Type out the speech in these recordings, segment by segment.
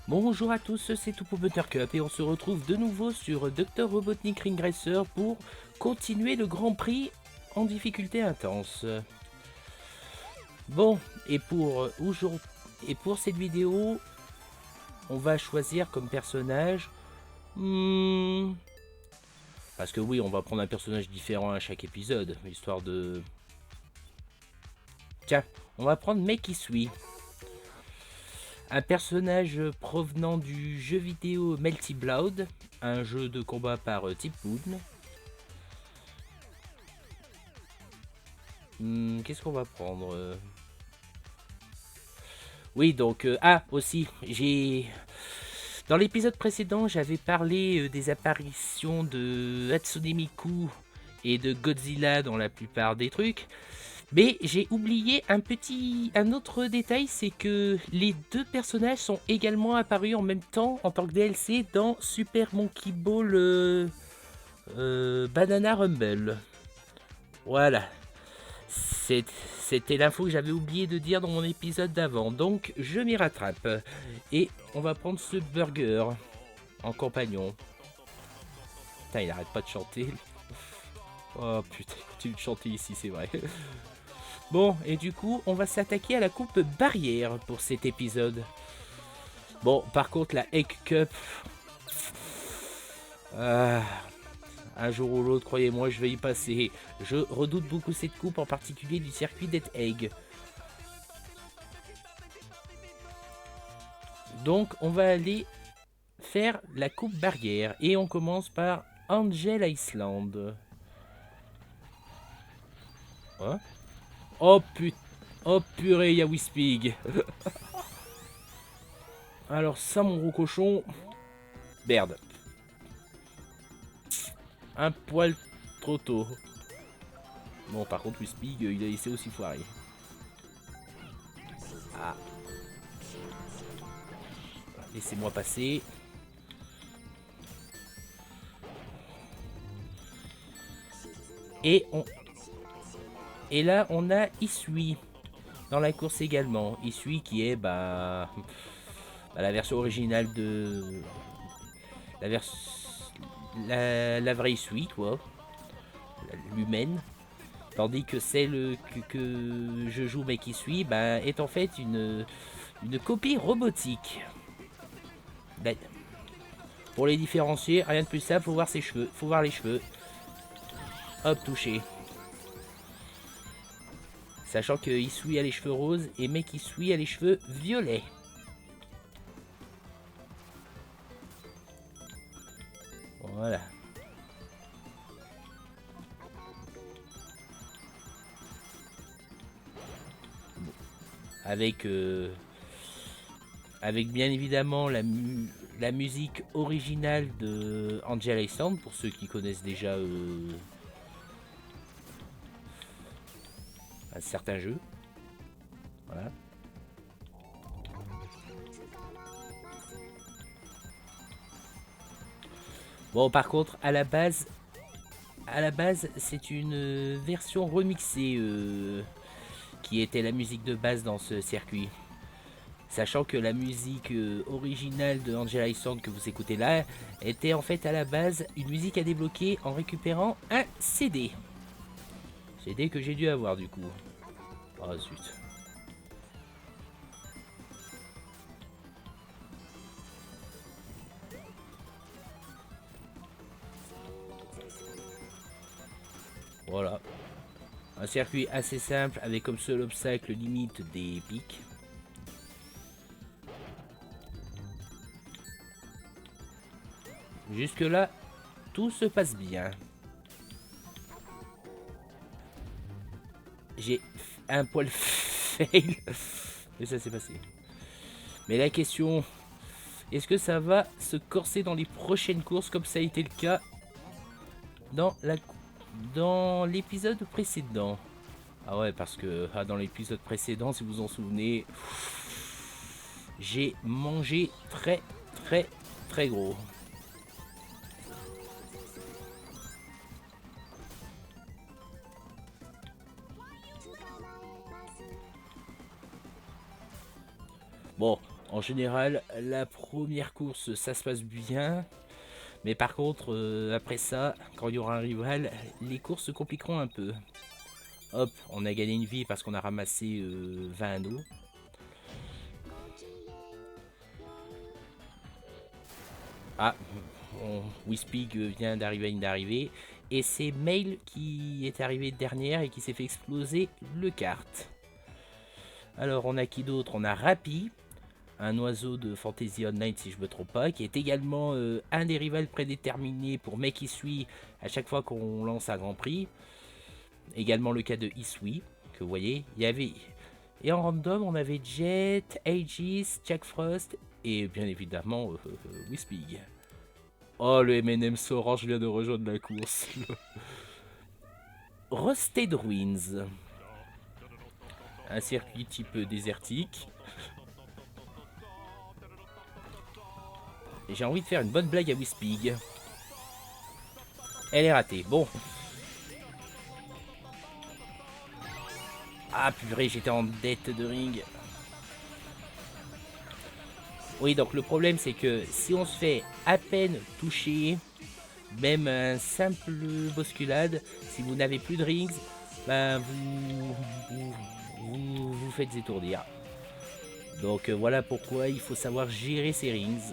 Bonjour à tous, c'est Topo Buttercup et on se retrouve de nouveau sur Dr Robotnik Ring Racer pour continuer le Grand Prix en difficulté intense. Bon, et pour cette vidéo, on va choisir comme personnage... Parce que oui, on va prendre un personnage différent à chaque épisode, histoire de... Tiens, on va prendre Makisui. Un personnage provenant du jeu vidéo Melty Blood, un jeu de combat par Type Moon. Qu'est-ce qu'on va prendre Oui, donc... aussi, j'ai... Dans l'épisode précédent, j'avais parlé des apparitions de Hatsune Miku et de Godzilla dans la plupart des trucs. Mais j'ai oublié un autre détail, c'est que les deux personnages sont également apparus en même temps en tant que DLC dans Super Monkey Ball Banana Rumble. Voilà. C'était l'info que j'avais oublié de dire dans mon épisode d'avant, donc je m'y rattrape. Et on va prendre ce burger en compagnon. Putain, il arrête pas de chanter. Oh putain, il continue de chanter ici, c'est vrai. Bon, et du coup, on va s'attaquer à la coupe barrière pour cet épisode. Bon, par contre, la Egg Cup... un jour ou l'autre, croyez-moi, je vais y passer. Je redoute beaucoup cette coupe, en particulier du circuit Dead Egg. Donc, on va aller faire la coupe barrière. Et on commence par Angel Island. Hein? Oh putain. Oh purée, y'a Whispig. Alors ça, mon gros cochon... Merde. Un poil trop tôt. Bon, par contre, Whispig, il a laissé aussi foirer. Ah. Laissez-moi passer. Et on... Et là, on a Isui dans la course également. Isui qui est la version originale de... La vraie Isui, quoi. L'humaine. Tandis que celle que je joue mais qui suit est en fait une copie robotique. Ben, pour les différencier, rien de plus simple, faut voir ses cheveux. Faut voir les cheveux. Hop, touché. Sachant que Isui a les cheveux roses et Makisui a les cheveux violets. Voilà. Avec, avec bien évidemment la musique originale de Angel Island, pour ceux qui connaissent déjà un certain jeu. Voilà. Bon, par contre, à la base, c'est une version remixée qui était la musique de base dans ce circuit. Sachant que la musique originale de Angela Island que vous écoutez là était en fait à la base une musique à débloquer en récupérant un CD. CD que j'ai dû avoir du coup. Oh zut. Voilà. Un circuit assez simple avec comme seul obstacle limite des pics. Jusque là, tout se passe bien. J'ai un poil fail. Et ça s'est passé. Mais la question, est-ce que ça va se corser dans les prochaines courses comme ça a été le cas dans l'épisode précédent? Ah ouais, parce que dans l'épisode précédent, si vous vous en souvenez, j'ai mangé très très très gros. Bon, En général, la première course, ça se passe bien. Mais par contre, après ça, quand il y aura un rival, les courses se compliqueront un peu. Hop, on a gagné une vie parce qu'on a ramassé 20 anneaux. Ah, Whispig vient d'arriver à une d'arrivée. Et c'est Mail qui est arrivé dernière et qui s'est fait exploser le kart. Alors, on a qui d'autre? On a Rappy, un oiseau de Fantasy Online si je me trompe pas, qui est également un des rivales prédéterminés pour Make Isui à chaque fois qu'on lance un Grand Prix. Également le cas de Isui, que vous voyez, il y avait... Et en random, on avait Jet, Aegis, Jack Frost et bien évidemment Whispig. Oh, le M&M's Orange vient de rejoindre la course. Rusted Ruins. Un circuit type désertique. Et j'ai envie de faire une bonne blague à Whispig. Elle est ratée. Bon. Ah purée, j'étais en dette de ring. Oui, donc le problème c'est que si on se fait à peine toucher, même un simple bousculade, si vous n'avez plus de rings, ben vous faites étourdir. Donc voilà pourquoi il faut savoir gérer ses rings.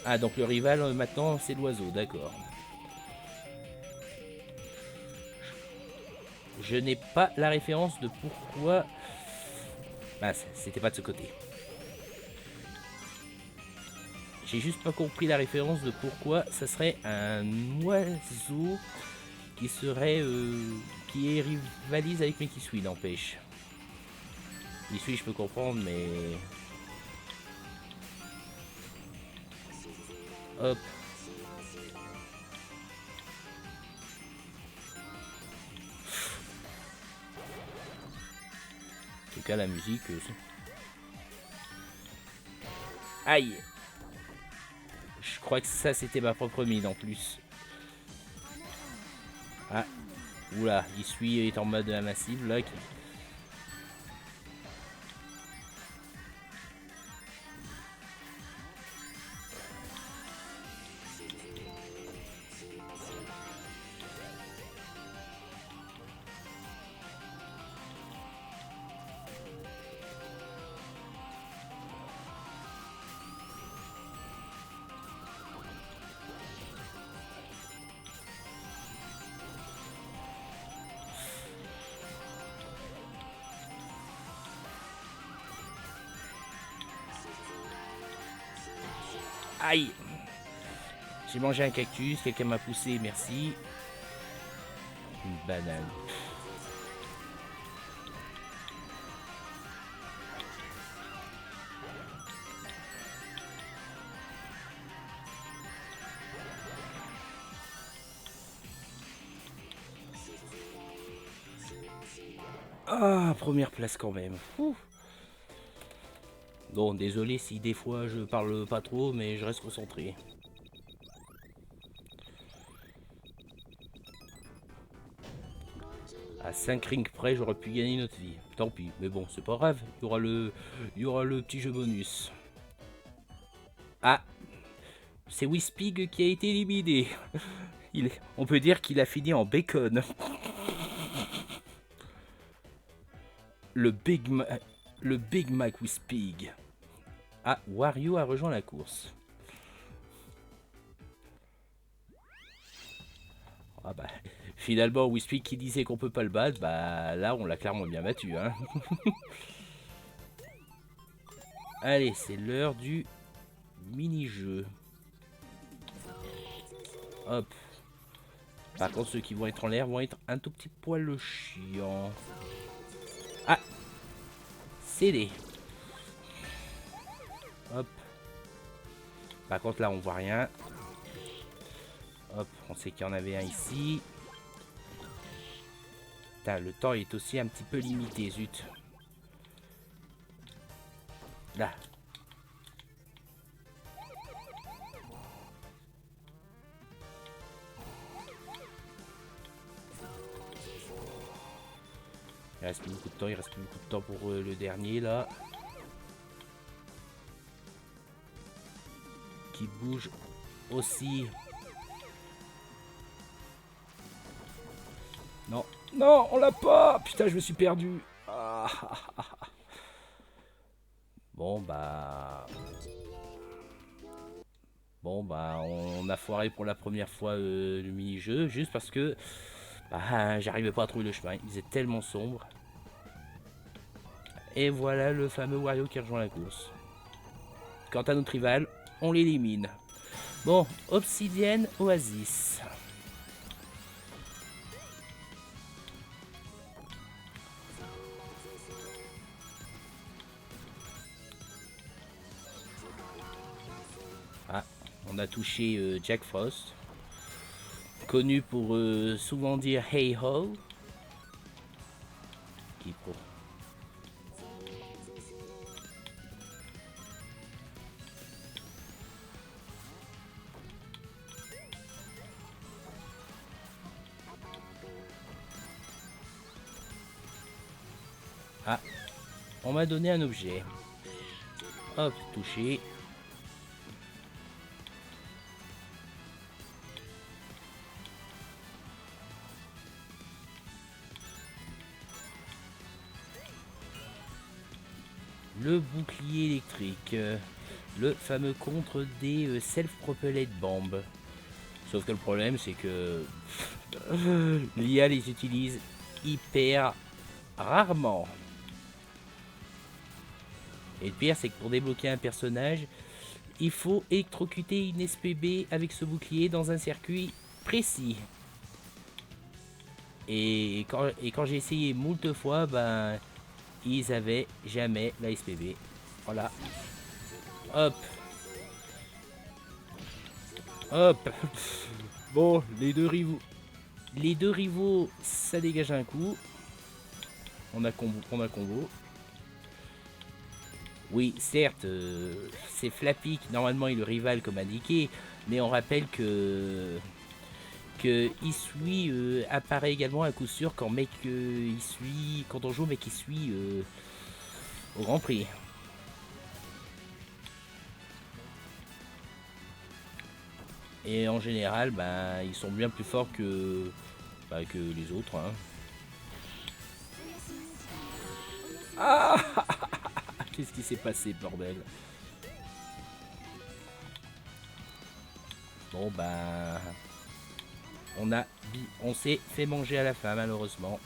Ah, donc le rival maintenant c'est l'oiseau, d'accord. Je n'ai pas la référence de pourquoi... Bah, c'était pas de ce côté. J'ai juste pas compris la référence de pourquoi ça serait un oiseau qui serait... qui rivalise avec Mekisui, n'empêche. Isui, je peux comprendre, mais... Hop. En tout cas, la musique... Aïe! Je crois que ça, c'était ma propre mine, en plus. Ah. Oula, Isui est en mode massive, là. Aïe! J'ai mangé un cactus, quelqu'un m'a poussé, merci. Une banane. Ah, première place quand même. Ouh. Bon, désolé si des fois je parle pas trop, mais je reste concentré. À 5 rings près, j'aurais pu gagner notre vie. Tant pis, mais bon, c'est pas grave. Il y aura le petit jeu bonus. Ah, c'est Whispig qui a été éliminé. On peut dire qu'il a fini en bacon. Le Big Mac Whispig. Ah, Wario a rejoint la course. Ah bah, finalement, Whispig qui disait qu'on peut pas le battre, bah là, on l'a clairement bien battu. Hein. Allez, c'est l'heure du mini-jeu. Hop. Par contre, ceux qui vont être en l'air vont être un tout petit poil chiant. Ah, CD. Hop. Par contre, là, on voit rien. Hop, on sait qu'il y en avait un ici. Putain, le temps est aussi un petit peu limité, zut. Là. Il reste plus beaucoup de temps, il reste plus beaucoup de temps pour le dernier là. Qui bouge aussi. Non, non, on l'a pas. Putain, je me suis perdu. Ah. Bon bah... Bon bah on a foiré pour la première fois le mini-jeu, juste parce que bah, j'arrivais pas à trouver le chemin, il faisait tellement sombre. Et voilà le fameux Wario qui rejoint la course. Quant à notre rival, on l'élimine. Bon, Obsidian Oasis. Ah, on a touché Jack Frost. Connu pour souvent dire Hey Ho. Qui pour... Ah, on m'a donné un objet. Hop, touché. Le bouclier électrique. Le fameux contre des self-propelled bombes. Sauf que le problème, c'est que l'IA les utilise hyper rarement. Et le pire, c'est que pour débloquer un personnage, il faut électrocuter une SPB avec ce bouclier dans un circuit précis. Et quand j'ai essayé moult fois, ben, ils avaient jamais la SPB. Voilà. Hop. Hop. Bon, les deux rivaux. Les deux rivaux, ça dégage un coup. On a combo. Oui, certes, c'est Flappy qui normalement est le rival comme indiqué, mais on rappelle que Isui apparaît également à coup sûr quand quand on joue mec Isui au Grand Prix. Et en général, ben, ils sont bien plus forts que les autres. Hein. Ah qu'est-ce qui s'est passé, bordel? Bon, ben... On s'est fait manger à la fin, malheureusement.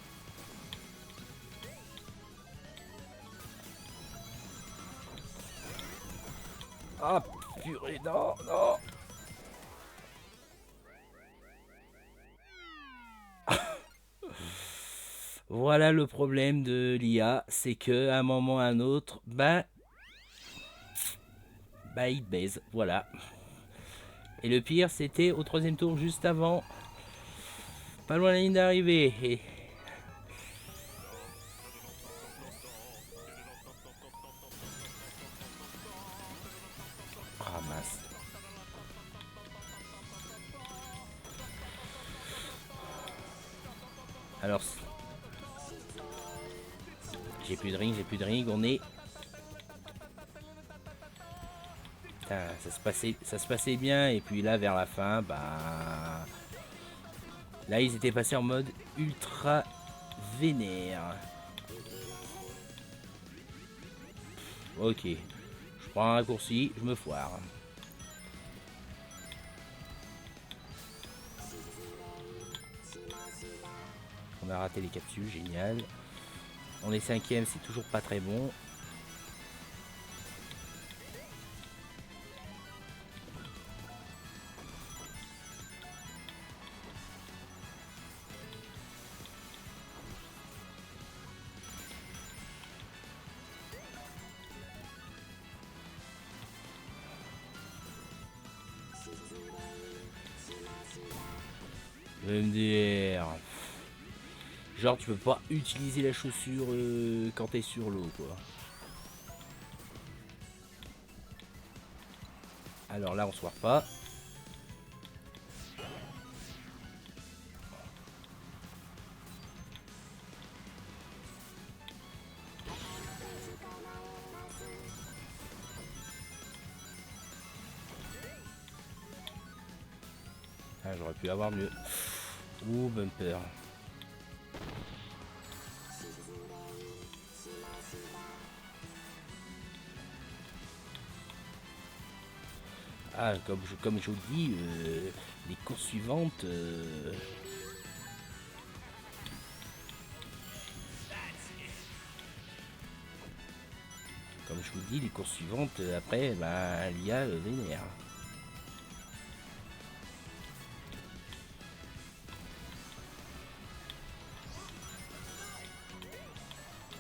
Ah, purée, non, non. Voilà le problème de l'IA, c'est que à un moment ou à un autre, bah il baise, voilà. Et le pire, c'était au troisième tour, juste avant, pas loin de la ligne d'arrivée. Et... ah mince. Alors, j'ai plus de ring, on est... Putain, ça se passait bien, et puis là, vers la fin, bah... Là, ils étaient passés en mode ultra vénère. Ok, je prends un raccourci, je me foire. On a raté les capsules, génial. On est cinquième, c'est toujours pas très bon. MDR. Genre tu peux pas utiliser la chaussure quand t'es sur l'eau quoi. Alors là on se voit pas. Ah, j'aurais pu avoir mieux. Ouh, bumper. Ah, comme je vous dis, les courses suivantes... Comme je vous dis, les courses suivantes, après, bah, l'IA vénère.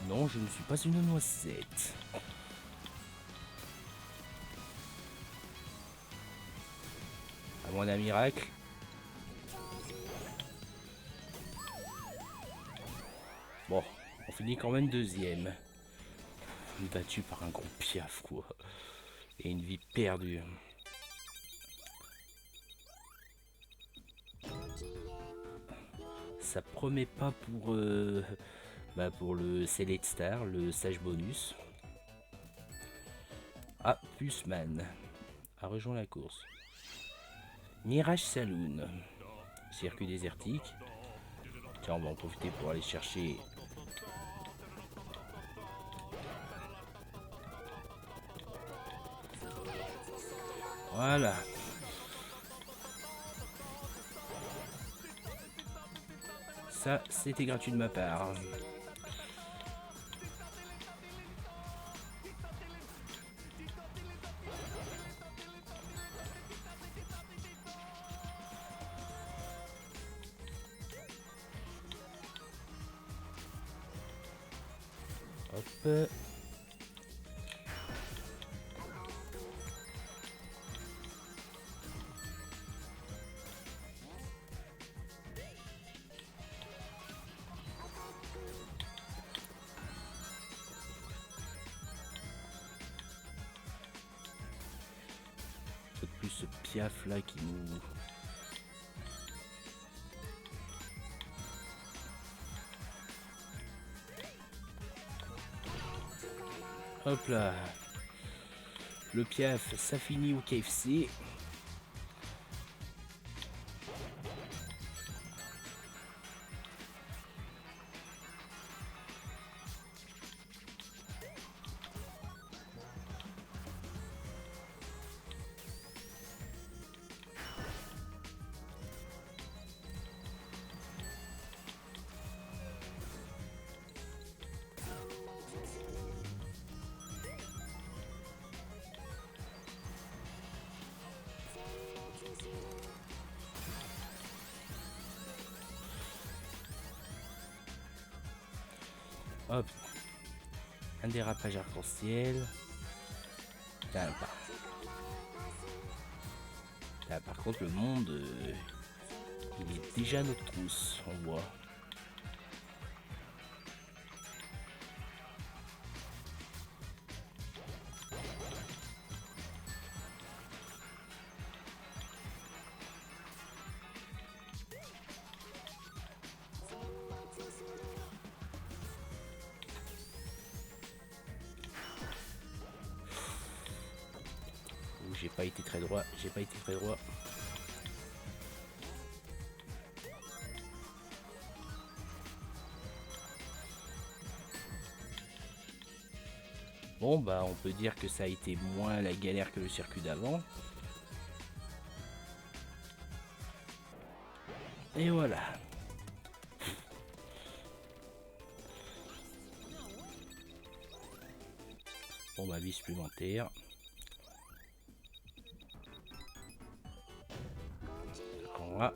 Non, je ne suis pas une noisette. À moins d'un miracle. Bon, on finit quand même deuxième. Battu par un gros piaf, quoi. Et une vie perdue. Ça promet pas pour le Select Star, le sage bonus. Ah, Pulseman a rejoint la course. Mirage Saloon, circuit désertique. Tiens, on va en profiter pour aller chercher. Voilà. Ça, c'était gratuit de ma part. Hop. Plus ce piaf là qui nous... Hop là. Le piaf, ça finit au KFC. Hop. Un dérapage arc-en-ciel. Là, par contre, le monde, il est déjà notre trousse, on voit. J'ai pas été très droit, Bon bah on peut dire que ça a été moins la galère que le circuit d'avant. Et voilà. Bon bah vie supplémentaire. Voilà.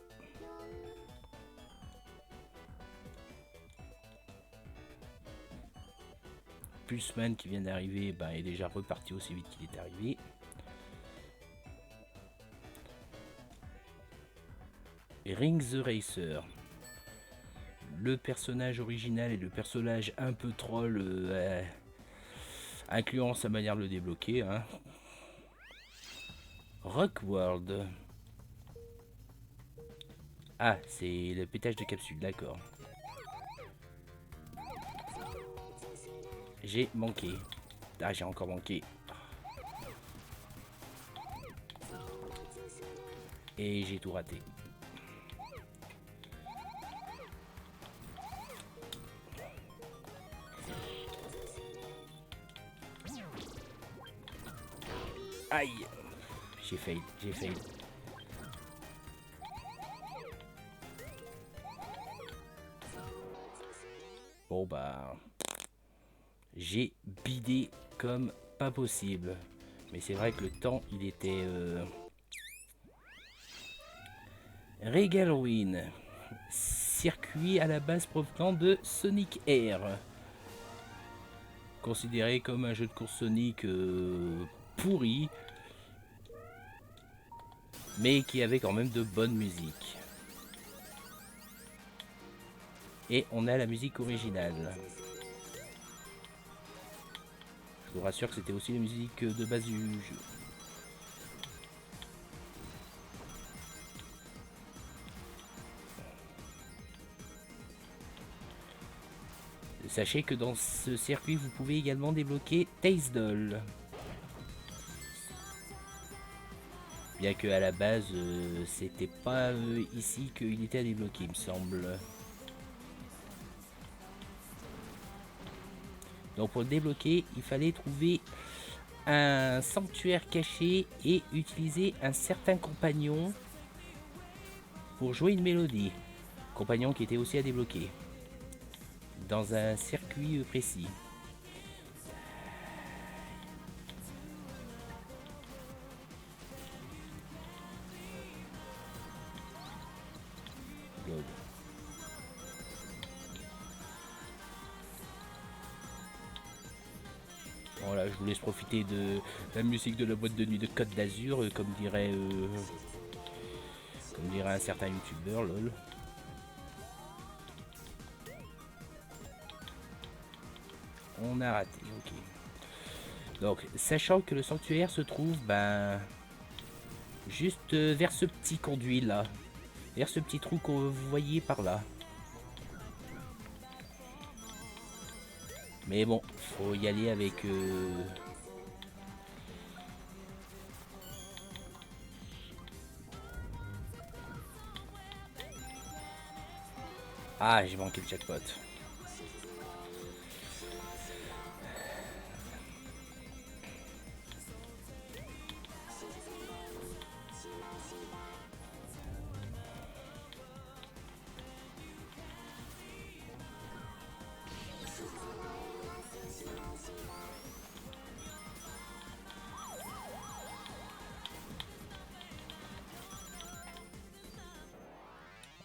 Pulseman qui vient d'arriver bah, est déjà reparti aussi vite qu'il est arrivé. Et Ring the Racer. Le personnage original et le personnage un peu troll, incluant sa manière de le débloquer. Hein. Rockworld. Ah, c'est le pétage de capsule, d'accord. J'ai manqué. Ah, j'ai encore manqué. Et j'ai tout raté. Aïe. J'ai fail, j'ai fail. Bon bah... J'ai bidé comme pas possible. Mais c'est vrai que le temps, il était... Regalwin. Circuit à la base provenant de Sonic Air. Considéré comme un jeu de course Sonic pourri. Mais qui avait quand même de bonnes musiques. Et on a la musique originale. Je vous rassure que c'était aussi la musique de base du jeu. Sachez que dans ce circuit, vous pouvez également débloquer Tails-Doll. Bien que à la base, c'était pas ici qu'il était à débloquer, il me semble. Donc pour le débloquer, il fallait trouver un sanctuaire caché et utiliser un certain compagnon pour jouer une mélodie. Compagnon qui était aussi à débloquer dans un circuit précis. God. Voilà, je vous laisse profiter de la musique de la boîte de nuit de Côte d'Azur, comme dirait un certain youtubeur, lol. On a raté, ok. Donc, sachant que le sanctuaire se trouve, juste vers ce petit conduit là. Vers ce petit trou que vous voyez par là. Mais bon, faut y aller avec... Ah, j'ai manqué le jackpot.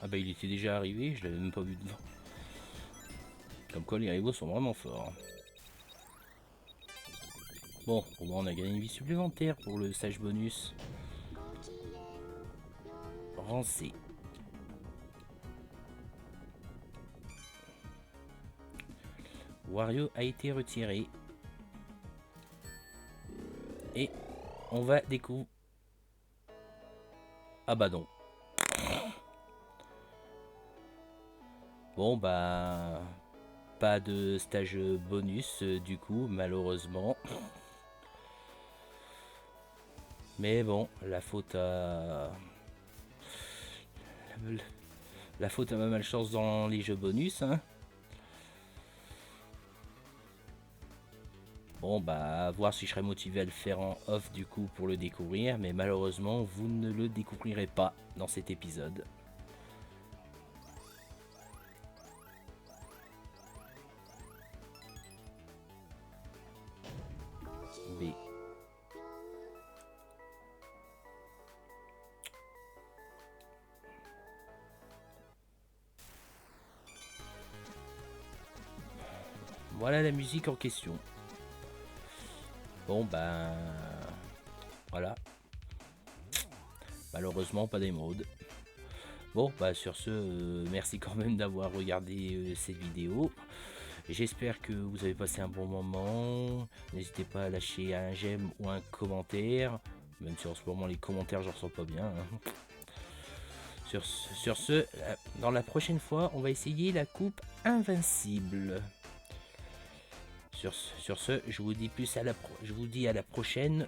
Ah bah il était déjà arrivé, je l'avais même pas vu devant. Comme quoi les rivaux sont vraiment forts. Bon, au moins on a gagné une vie supplémentaire pour le sage bonus. Rancé. Wario a été retiré. Et on va découvrir... Ah bah non. Bon bah... Pas de stage bonus du coup, malheureusement. Mais bon, la faute à... La faute à ma malchance dans les jeux bonus, hein. Bon bah, à voir si je serais motivé à le faire en off du coup pour le découvrir, mais malheureusement vous ne le découvrirez pas dans cet épisode. B. Voilà la musique en question. Bon ben... Voilà. Malheureusement pas d'émeraude. Bon bah sur ce, merci quand même d'avoir regardé cette vidéo. J'espère que vous avez passé un bon moment. N'hésitez pas à lâcher un j'aime ou un commentaire. Même si en ce moment les commentaires je ressens pas bien. Hein. Sur ce, dans la prochaine fois, on va essayer la coupe invincible. Sur ce, je vous dis je vous dis à la prochaine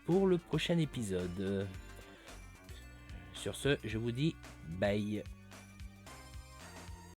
pour le prochain épisode. Sur ce, je vous dis bye.